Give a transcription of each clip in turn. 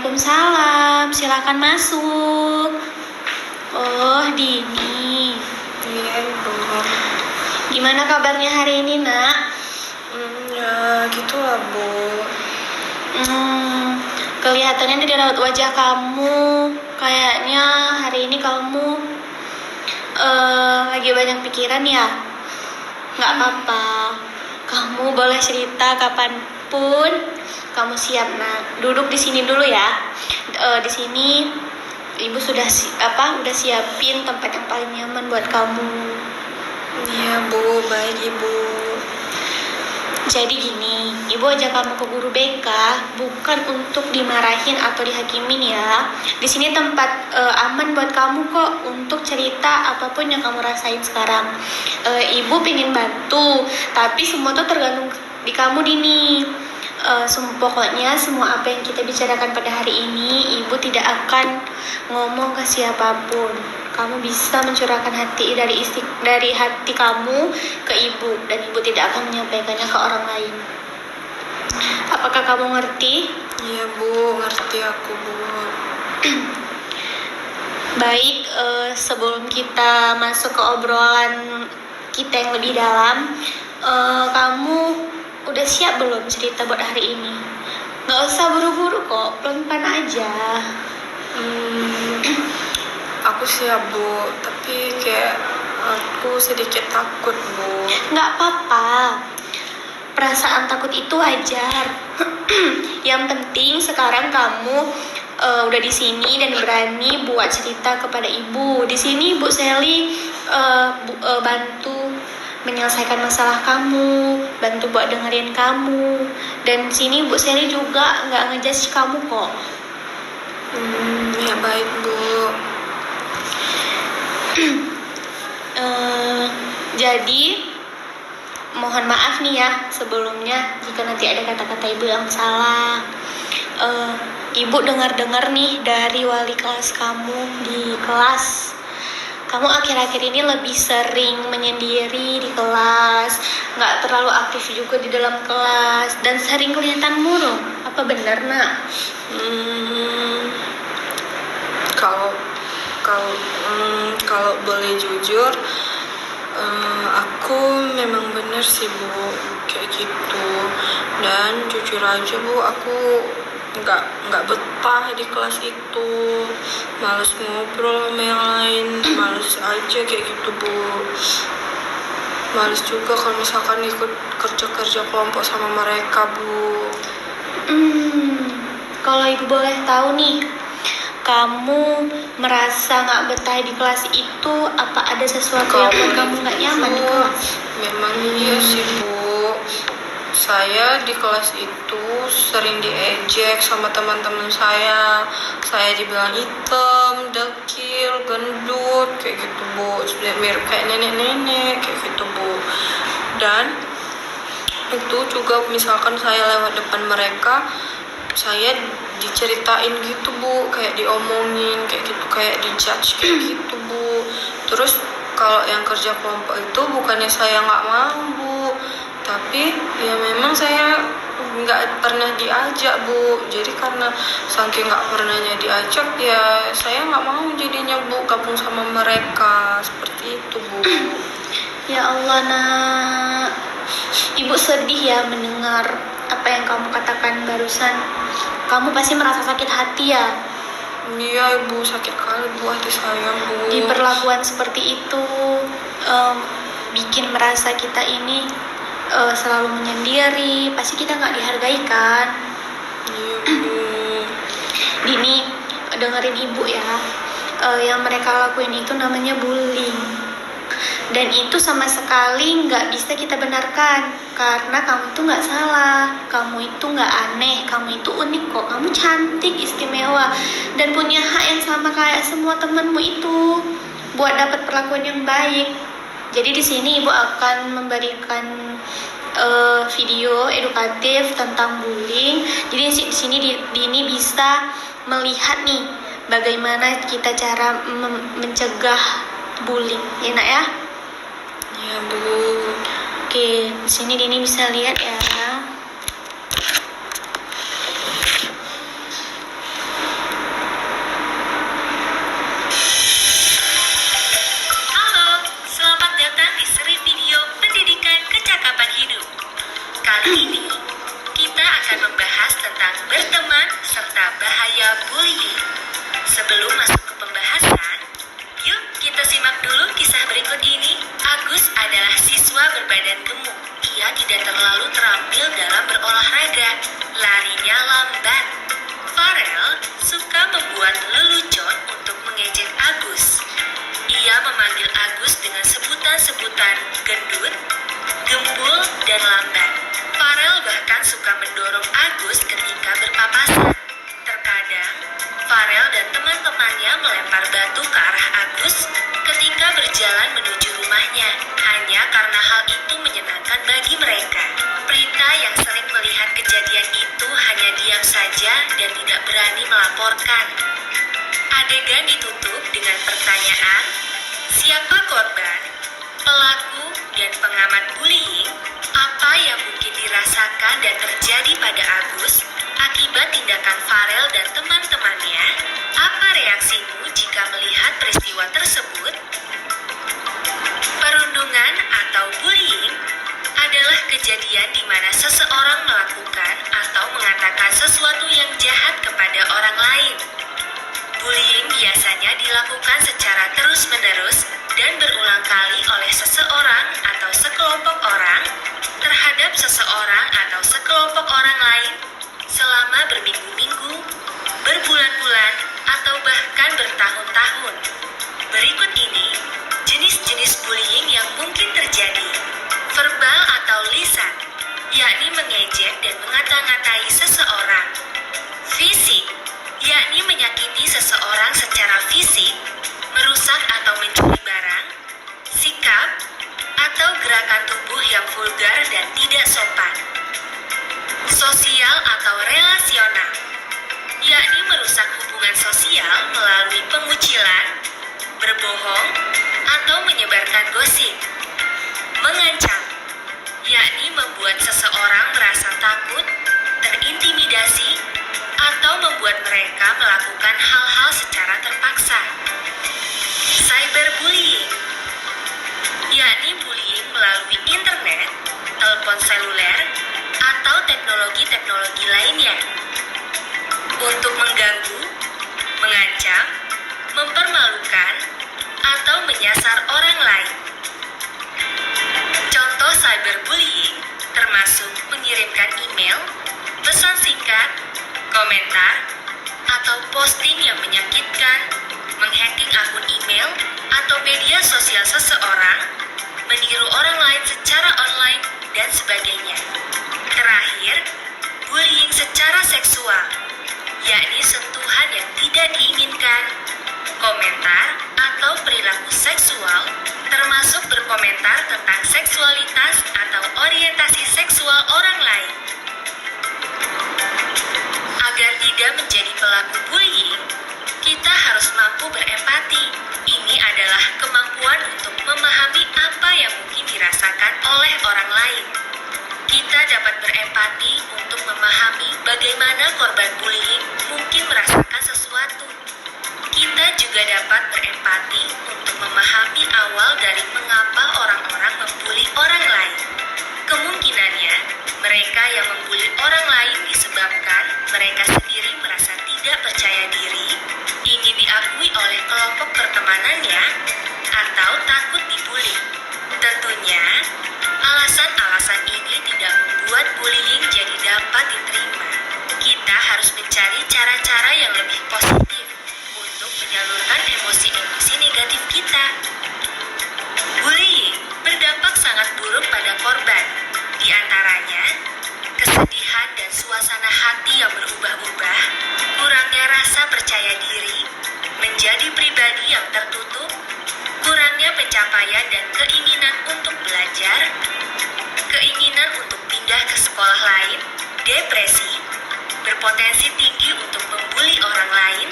Waalaikumsalam, silakan masuk. Oh, Dini. Iya, Ibu. Gimana kabarnya hari ini, Nak? Ya gitulah, Bu. Kelihatannya dari raut wajah kamu, kayaknya hari ini kamu lagi banyak pikiran ya. Nggak apa-apa, kamu boleh cerita kapanpun kamu siap. Nak, duduk di sini dulu ya. Di sini Ibu sudah udah siapin tempat yang paling nyaman buat kamu. Iya, Bu, baik Ibu. Jadi gini, Ibu ajak kamu ke guru BK bukan untuk dimarahin atau dihakimin ya. Di sini tempat aman buat kamu kok untuk cerita apapun yang kamu rasain sekarang. Ibu pengen bantu, tapi semua tuh tergantung di kamu, Dini. Pokoknya semua apa yang kita bicarakan pada hari ini, Ibu tidak akan ngomong ke siapapun. Kamu bisa mencurahkan hati dari hati kamu ke Ibu, dan Ibu tidak akan menyampaikannya ke orang lain. Apakah kamu ngerti? Iya, Bu, ngerti aku, Bu. Baik, sebelum kita masuk ke obrolan kita yang lebih dalam, kamu udah siap belum cerita buat hari ini? Nggak usah buru-buru kok, pelan-pelan aja. Aku siap, Bu, tapi kayak aku sedikit takut, Bu. Nggak apa-apa, perasaan takut itu wajar. Yang penting sekarang kamu udah di sini dan berani buat cerita kepada Ibu. Di sini Bu Sally bantu menyelesaikan masalah kamu, bantu buat dengerin kamu. Dan sini Bu Sally juga nggak ngejudge kamu kok. Ya baik, Bu. Jadi mohon maaf nih ya sebelumnya jika nanti ada kata-kata Ibu yang salah. Ibu dengar-dengar nih dari wali kelas kamu di kelas, kamu akhir-akhir ini lebih sering menyendiri di kelas, nggak terlalu aktif juga di dalam kelas, dan sering kelihatan murung. Apa benar, Nak? Kalau boleh jujur, aku memang bener sih, Bu, kayak gitu. Dan jujur aja, Bu, aku nggak betah di kelas itu, males ngobrol sama yang lain, males aja kayak gitu, Bu. Males juga kalau misalkan ikut kerja kelompok sama mereka, Bu. Kalau Ibu boleh tahu nih, kamu merasa nggak betah di kelas itu, apa ada sesuatu yang buat kamu nggak nyaman di kelas? Memang iya sih, Bu. Saya di kelas itu sering diejek sama teman-teman saya. Saya dibilang hitam, dekil, gendut, kayak gitu, Bu. Sudah mirip kayak nenek-nenek, kayak gitu, Bu. Dan itu juga misalkan saya lewat depan mereka, saya diceritain gitu, Bu, kayak diomongin kayak gitu, kayak dijudge kayak gitu, Bu. Terus kalau yang kerja kelompok itu bukannya saya nggak mau, Bu, tapi ya memang saya nggak pernah diajak, Bu. Jadi karena saking nggak pernahnya diajak, ya saya nggak mau jadinya, Bu, gabung sama mereka seperti itu, Bu. Ya Allah, Nak, Ibu sedih ya mendengar apa yang kamu katakan barusan. Kamu pasti merasa sakit hati ya? Iya, Ibu, sakit kali, Bu, hati saya, Bu. Di perlakuan seperti itu bikin merasa kita ini selalu menyendiri. Pasti kita nggak dihargai kan? Iya, Bu. Dini, dengerin Ibu ya. Yang mereka lakuin itu namanya bullying. Dan itu sama sekali nggak bisa kita benarkan, karena kamu itu nggak salah, kamu itu nggak aneh, kamu itu unik kok, kamu cantik, istimewa, dan punya hak yang sama kayak semua temanmu itu buat dapat perlakuan yang baik. Jadi di sini Ibu akan memberikan video edukatif tentang bullying. Jadi di sini Dini bisa melihat nih bagaimana kita cara mencegah bullying, ya Nak ya? Iya, Bu. Oke, di sini Dini bisa lihat ya. tidak terlalu terampil dalam berolahraga. Larinya lambat. Farel suka membuat lelucon untuk mengejek Agus. Ia memanggil Agus dengan sebutan-sebutan gendut, gembul, dan lambat. Farel bahkan suka mendorong Agus ketika berpapasan. Terkadang, Farel dan teman-temannya melempar batu ke arah Agus ketika berjalan menuju rumahnya, hanya karena hal itu menyenangkan bagi mereka. Prita yang sering melihat kejadian itu hanya diam saja dan tidak berani melaporkan. Adegan ditutup dengan pertanyaan, siapa korban, pelaku, dan pengamat bullying? Apa yang mungkin dirasakan dan terjadi pada Agus akibat tindakan Farel dan teman-temannya? Apa reaksimu jika melihat peristiwa tersebut? Perundungan atau bullying adalah kejadian di mana seseorang melakukan atau mengatakan sesuatu yang jahat kepada orang lain. Bullying biasanya dilakukan secara terus-menerus dan berulang kali oleh seseorang atau sekelompok orang terhadap seseorang atau sekelompok orang lain selama berminggu-minggu, berbulan-bulan, atau bahkan bertahun-tahun. Berikut ini jenis-jenis bullying yang mungkin terjadi. Verbal atau lisan, yakni mengejek dan mengata-ngatai seseorang. Fisik, yakni menyakiti seseorang secara fisik, merusak atau mencuri barang. Sikap atau gerakan tubuh yang vulgar dan tidak sopan. Sosial atau relasional, yakni merusak hubungan sosial melalui pengucilan, berbohong, atau menyebarkan gosip. Mengancam, yakni membuat seseorang merasa takut, terintimidasi, atau membuat mereka melakukan hal-hal secara terpaksa. Cyberbullying, yakni bullying melalui internet, telepon seluler, atau teknologi-teknologi lainnya. Untuk mengganggu, mengancam, mempermalukan, atau menyasar orang lain. Contoh cyberbullying termasuk mengirimkan email, pesan singkat, komentar, atau posting yang menyakitkan, menghacking akun email atau media sosial seseorang, meniru orang lain secara online, dan sebagainya. Terakhir, bullying secara seksual, yakni sentuhan yang tidak diinginkan, komentar atau perilaku seksual, termasuk berkomentar tentang seksualitas atau orientasi seksual orang lain. Agar tidak menjadi pelaku bullying, kita harus mampu berempati. Ini adalah kemampuan untuk memahami apa yang mungkin dirasakan oleh orang lain. Kita dapat berempati untuk memahami bagaimana korban bullying mungkin merasakan sesuatu. Kita juga dapat berempati untuk memahami awal dari mengapa orang-orang membuli orang lain. Kemungkinannya, mereka yang membuli orang lain disebabkan mereka sendiri merasa tidak percaya diri, ingin diakui oleh kelompok pertemanannya, atau takut dibully. Tentunya, alasan-alasan ini tidak membuat bullying jadi dapat diterima. Kita harus mencari cara-cara yang lebih positif untuk menyalurkan emosi-emosi negatif kita. Bullying berdampak sangat buruk pada korban, di antaranya kesedihan dan suasana hati yang berubah-ubah, kurangnya rasa percaya diri, menjadi pribadi yang tertutup, kurangnya pencapaian dan keinginan untuk belajar, keinginan untuk pindah ke sekolah lain, depresi, berpotensi tinggi untuk membuli orang lain,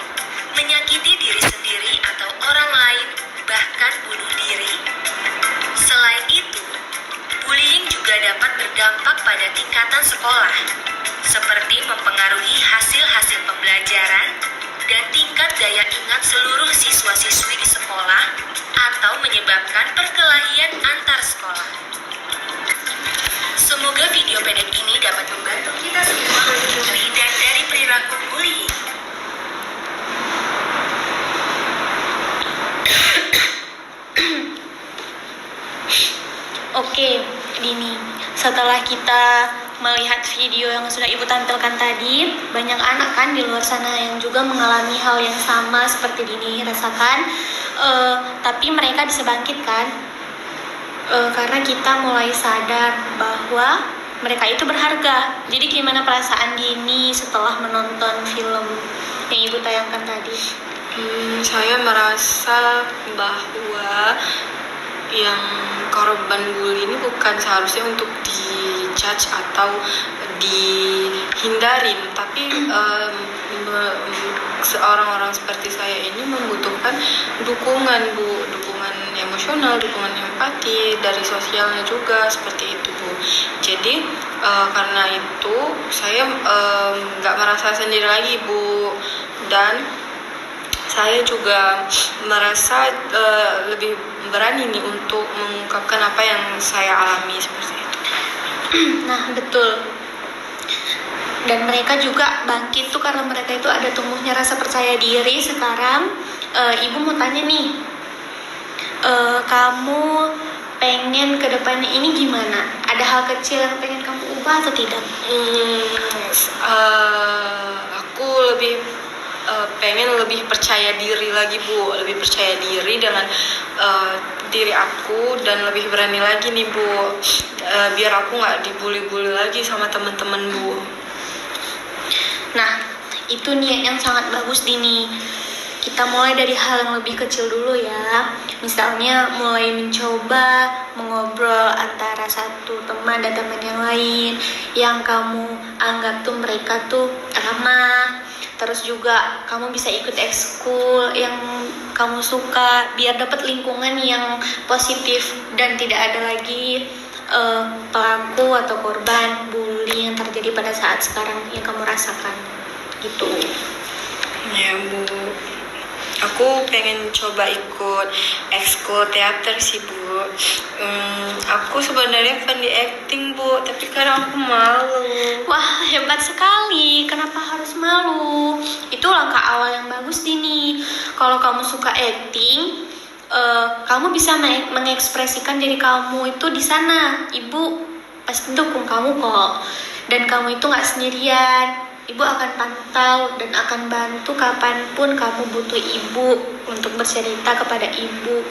menyakiti diri sendiri atau orang lain, bahkan bunuh diri. Selain itu, bullying juga dapat berdampak pada tingkatan sekolah, seperti mempengaruhi hasil-hasil pembelajaran dan tingkat daya ingat seluruh siswa-siswi di sekolah, atau menyebabkan perkelahian antar sekolah. Semoga video pendek ini dapat membantu kita semua untuk terhindar dari perilaku bullying. Oke, Dini. setelah kita melihat video yang sudah ibu tampilkan tadi, banyak anak kan di luar sana yang juga mengalami hal yang sama seperti Dini rasakan, tapi mereka bisa bangkit kan, karena kita mulai sadar bahwa mereka itu berharga. Jadi gimana perasaan Dini setelah menonton film yang ibu tayangkan tadi? Saya merasa bahwa yang korban bully ini bukan seharusnya untuk di-judge atau dihindarin, tapi seorang-orang seperti saya ini membutuhkan dukungan emosional, dukungan empati dari sosialnya juga, seperti itu Bu. Jadi karena itu saya nggak merasa sendiri lagi Bu, dan saya juga merasa lebih berani nih untuk mengungkapkan apa yang saya alami seperti itu. Nah betul. Dan mereka juga bangkit tuh karena mereka itu ada tumbuhnya rasa percaya diri. Sekarang ibu mau tanya nih, kamu pengen ke depannya ini gimana? Ada hal kecil yang pengen kamu ubah atau tidak? Aku lebih pengen lebih percaya diri lagi Bu, lebih percaya diri dengan diri aku, dan lebih berani lagi nih Bu, biar aku nggak dibully-bully lagi sama teman-teman Bu. Nah itu niat yang sangat bagus Dini. Kita mulai dari hal yang lebih kecil dulu ya. Misalnya mulai mencoba mengobrol antara satu teman dan teman yang lain yang kamu anggap tuh mereka tuh ramah. Terus juga kamu bisa ikut ekskul yang kamu suka biar dapat lingkungan yang positif dan tidak ada lagi pelaku atau korban bully yang terjadi pada saat sekarang yang kamu rasakan gitu. Ya Bu, aku pengen coba ikut ekskul teater sih Bu. Aku sebenarnya kan di acting Bu, tapi karena aku malu. Wah hebat sekali, kenapa harus malu? Itu langkah awal yang bagus Dini. Kalau kamu suka acting, kamu bisa mengekspresikan diri kamu itu di sana. Ibu pasti dukung kamu kok. Dan kamu itu nggak sendirian. Ibu akan pantau dan akan bantu kapanpun kamu butuh ibu untuk bercerita kepada ibu.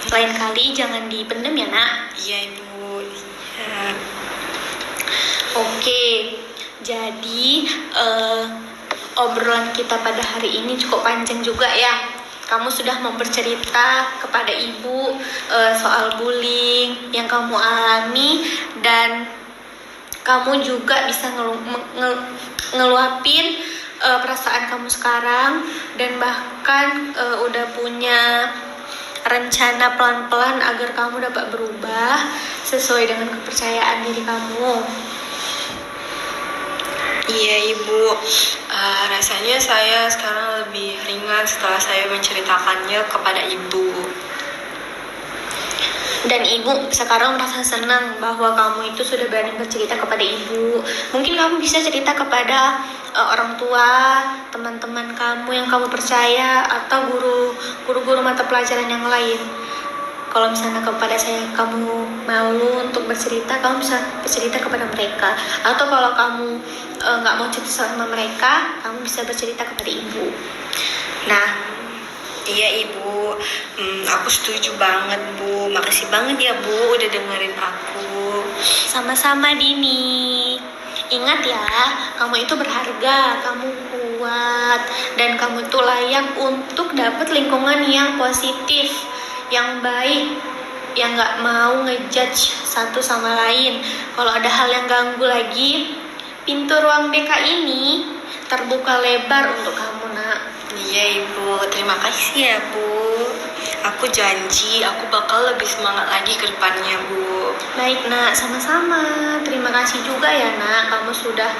Lain kali jangan dipendam ya nak. Iya Ibu. Ya. Oke, jadi obrolan kita pada hari ini cukup panjang juga ya. Kamu sudah mau bercerita kepada ibu soal bullying yang kamu alami, dan kamu juga bisa ngeluapin perasaan kamu sekarang, dan bahkan udah punya rencana pelan-pelan agar kamu dapat berubah sesuai dengan kepercayaan diri kamu. Iya Ibu, rasanya saya sekarang lebih ringan setelah saya menceritakannya kepada Ibu. Dan ibu sekarang merasa senang bahwa kamu itu sudah berani bercerita kepada ibu. Mungkin kamu bisa cerita kepada orang tua, teman-teman kamu yang kamu percaya, atau guru-guru mata pelajaran yang lain. Kalau misalnya kepada saya kamu malu untuk bercerita, kamu bisa bercerita kepada mereka. Atau kalau kamu nggak mau cerita sama mereka, kamu bisa bercerita kepada ibu. Nah, iya Ibu, aku setuju banget Bu. Makasih banget ya Bu udah dengerin aku. Sama-sama Dini. Ingat ya, kamu itu berharga, kamu kuat, dan kamu itu layak untuk dapat lingkungan yang positif, yang baik, yang gak mau ngejudge satu sama lain. Kalau ada hal yang ganggu lagi, pintu ruang BK ini terbuka lebar untuk kamu nak. Iya Ibu, terima kasih ya Bu. Aku janji aku bakal lebih semangat lagi ke depannya Bu. Baik nak, sama-sama. Terima kasih juga ya nak, kamu sudah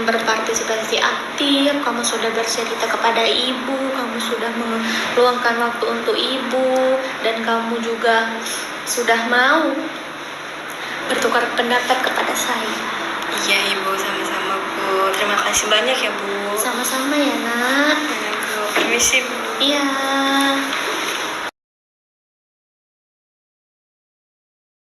berpartisipasi aktif, kamu sudah bercerita kepada ibu, kamu sudah meluangkan waktu untuk ibu, dan kamu juga sudah mau bertukar pendapat kepada saya. Iya Ibu, sama-sama Bu. Terima kasih banyak ya Bu. Sama-sama ya nak. Ya Bu, permisi Bu. Iya.